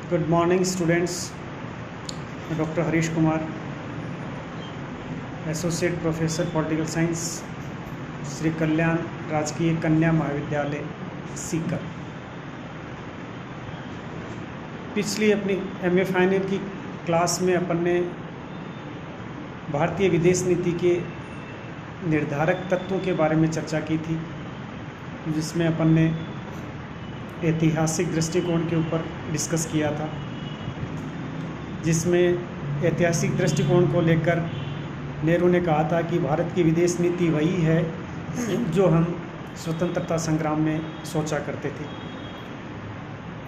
Good morning students. मैं doctor Harish Kumar, associate professor political science, Shri Kalyan राजकीय कन्या महाविद्यालय सीकर। पिछली अपनी एमए फाइनल की क्लास में अपन ने भारतीय विदेश नीति के निर्धारक तत्वों के बारे में चर्चा की थी, जिसमें अपन ने ऐतिहासिक दृष्टिकोण के ऊपर डिस्कस किया था, जिसमें ऐतिहासिक दृष्टिकोण को लेकर नेहरू ने कहा था कि भारत की विदेश नीति वही है जो हम स्वतंत्रता संग्राम में सोचा करते थे।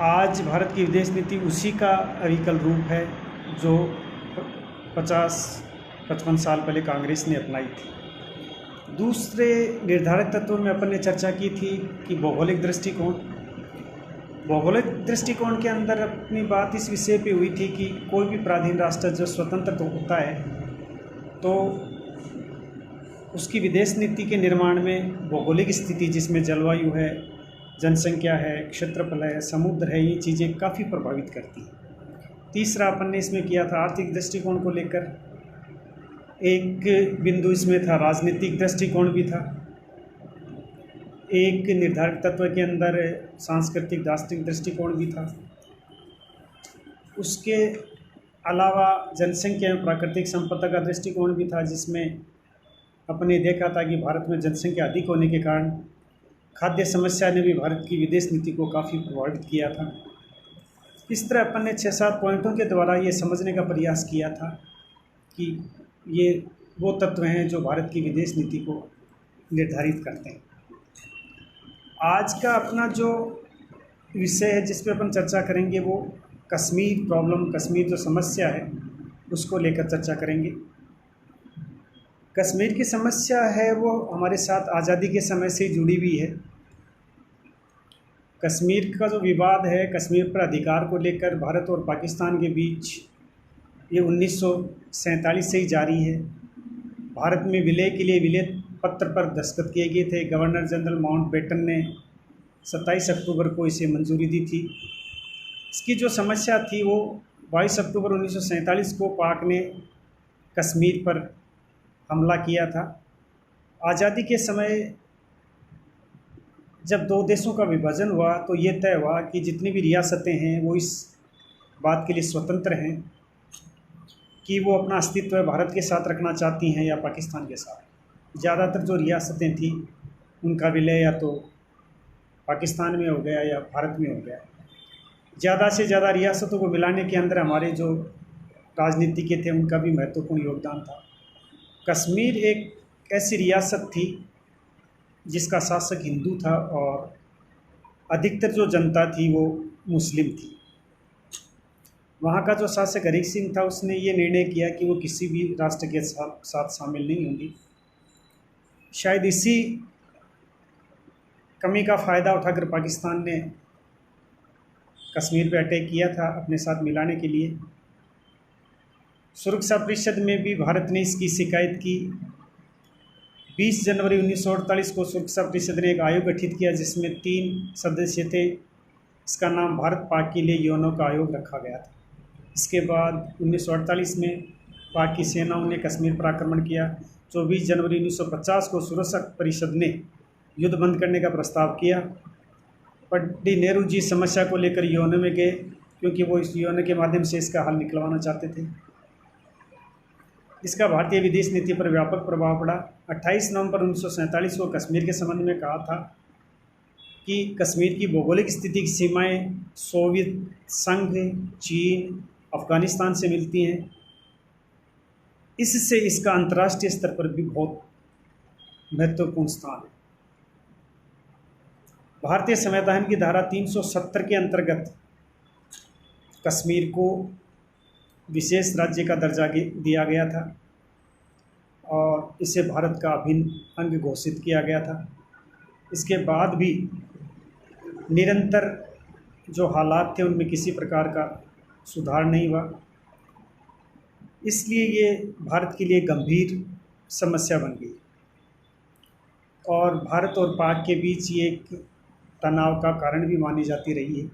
आज भारत की विदेश नीति उसी का अविकल रूप है जो 50-55 साल पहले कांग्रेस ने अपनाई थी। दूसरे निर्धारक तत्वों में अपन ने चर्चा की थी कि भौगोलिक दृष्टिकोण के अंदर अपनी बात इस विषय पे हुई थी कि कोई भी पराधीन राष्ट्र जो स्वतंत्र तो होता है तो उसकी विदेश नीति के निर्माण में भौगोलिक स्थिति, जिसमें जलवायु है, जनसंख्या है, क्षेत्रफल है, समुद्र है, ये चीज़ें काफ़ी प्रभावित करती हैं। तीसरा अपन ने इसमें किया था आर्थिक दृष्टिकोण को लेकर, एक बिंदु इसमें था राजनीतिक दृष्टिकोण भी था, एक निर्धारक तत्व के अंदर सांस्कृतिक दार्शनिक दृष्टिकोण भी था। उसके अलावा जनसंख्या में प्राकृतिक संपदा का दृष्टिकोण भी था, जिसमें अपने देखा था कि भारत में जनसंख्या अधिक होने के कारण खाद्य समस्या ने भी भारत की विदेश नीति को काफ़ी प्रभावित किया था। इस तरह अपन ने 6-7 पॉइंटों के द्वारा ये समझने का प्रयास किया था कि ये वो तत्व हैं जो भारत की विदेश नीति को निर्धारित करते हैं। आज का अपना जो विषय है जिस पे अपन चर्चा करेंगे वो कश्मीर प्रॉब्लम, कश्मीर जो समस्या है उसको लेकर चर्चा करेंगे। कश्मीर की समस्या है वो हमारे साथ आज़ादी के समय से जुड़ी हुई है। कश्मीर का जो विवाद है, कश्मीर पर अधिकार को लेकर भारत और पाकिस्तान के बीच, ये 1947 से ही जारी है। भारत में विलय के लिए विलय पत्र पर दस्तखत किए गए थे। गवर्नर जनरल माउंटबेटन ने 27 अक्टूबर को इसे मंजूरी दी थी। इसकी जो समस्या थी वो 22 अक्टूबर 1947 को पाक ने कश्मीर पर हमला किया था। आज़ादी के समय जब दो देशों का विभाजन हुआ तो ये तय हुआ कि जितनी भी रियासतें हैं वो इस बात के लिए स्वतंत्र हैं कि वो अपना अस्तित्व भारत के साथ रखना चाहती हैं या पाकिस्तान के साथ। ज़्यादातर जो रियासतें थी उनका विलय या तो पाकिस्तान में हो गया या भारत में हो गया। ज़्यादा से ज़्यादा रियासतों को मिलाने के अंदर हमारे जो राजनीति के थे उनका भी महत्वपूर्ण योगदान था। कश्मीर एक ऐसी रियासत थी जिसका शासक हिंदू था और अधिकतर जो जनता थी वो मुस्लिम थी। वहाँ का जो शासक हरी सिंह था उसने ये निर्णय किया कि वो किसी भी राष्ट्र के साथ शामिल नहीं होंगी। शायद इसी कमी का फ़ायदा उठाकर पाकिस्तान ने कश्मीर पर अटैक किया था अपने साथ मिलाने के लिए। सुरक्षा परिषद में भी भारत ने इसकी शिकायत की। 20 जनवरी 1948 को सुरक्षा परिषद ने एक आयोग गठित किया जिसमें 3 सदस्य थे। इसका नाम भारत पाक के लिए यौनों का आयोग रखा गया था। इसके बाद 1948 में पाक की सेनाओं ने कश्मीर पर आक्रमण किया। 24 जनवरी 1950 को सुरक्षा परिषद ने युद्ध बंद करने का प्रस्ताव किया। पंडित नेहरू जी समस्या को लेकर यौन में गए क्योंकि वो इस यौन के माध्यम से इसका हल निकलवाना चाहते थे। इसका भारतीय विदेश नीति पर व्यापक प्रभाव पड़ा। 28 नवंबर 1947 को कश्मीर के संबंध में कहा था कि कश्मीर की भौगोलिक स्थिति की सीमाएं सोवियत संघ, चीन, अफ़गानिस्तान से मिलती हैं। इससे इसका अंतर्राष्ट्रीय स्तर पर भी बहुत महत्वपूर्ण स्थान है। भारतीय संविधान की धारा 370 के अंतर्गत कश्मीर को विशेष राज्य का दर्जा दिया गया था और इसे भारत का अभिन्न अंग घोषित किया गया था। इसके बाद भी निरंतर जो हालात थे उनमें किसी प्रकार का सुधार नहीं हुआ, इसलिए ये भारत के लिए गंभीर समस्या बन गई और भारत और पाक के बीच ये एक तनाव का कारण भी मानी जाती रही है।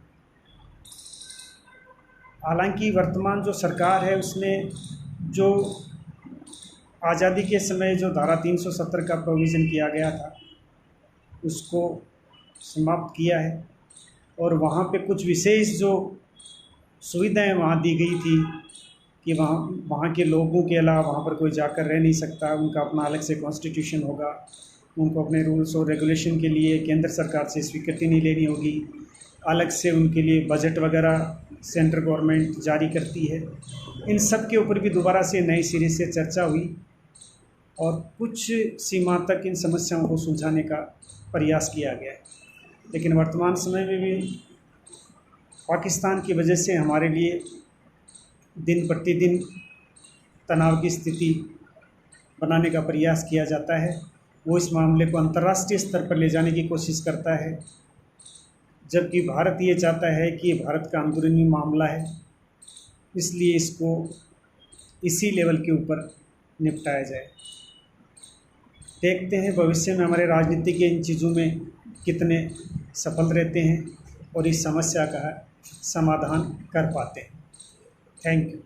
हालांकि वर्तमान जो सरकार है उसने जो आज़ादी के समय जो धारा 370 का प्रोविज़न किया गया था उसको समाप्त किया है और वहाँ पे कुछ विशेष जो सुविधाएं वहाँ दी गई थी कि वहाँ के लोगों के अलावा वहाँ पर कोई जाकर रह नहीं सकता, उनका अपना अलग से कॉन्स्टिट्यूशन होगा, उनको अपने रूल्स और रेगुलेशन के लिए केंद्र सरकार से स्वीकृति नहीं लेनी होगी, अलग से उनके लिए बजट वगैरह सेंट्रल गवर्नमेंट जारी करती है। इन सब के ऊपर भी दोबारा से नई सिरे से चर्चा हुई और कुछ सीमा तक इन समस्याओं को सुलझाने का प्रयास किया गया है। लेकिन वर्तमान समय में भी पाकिस्तान की वजह से हमारे लिए दिन प्रतिदिन तनाव की स्थिति बनाने का प्रयास किया जाता है। वो इस मामले को अंतर्राष्ट्रीय स्तर पर ले जाने की कोशिश करता है, जबकि भारत ये चाहता है कि ये भारत का अंदरूनी मामला है, इसलिए इसको इसी लेवल के ऊपर निपटाया जाए। देखते हैं भविष्य में हमारे राजनीतिक इन चीज़ों में कितने सफल रहते हैं और इस समस्या का समाधान कर पाते हैं। Thank you.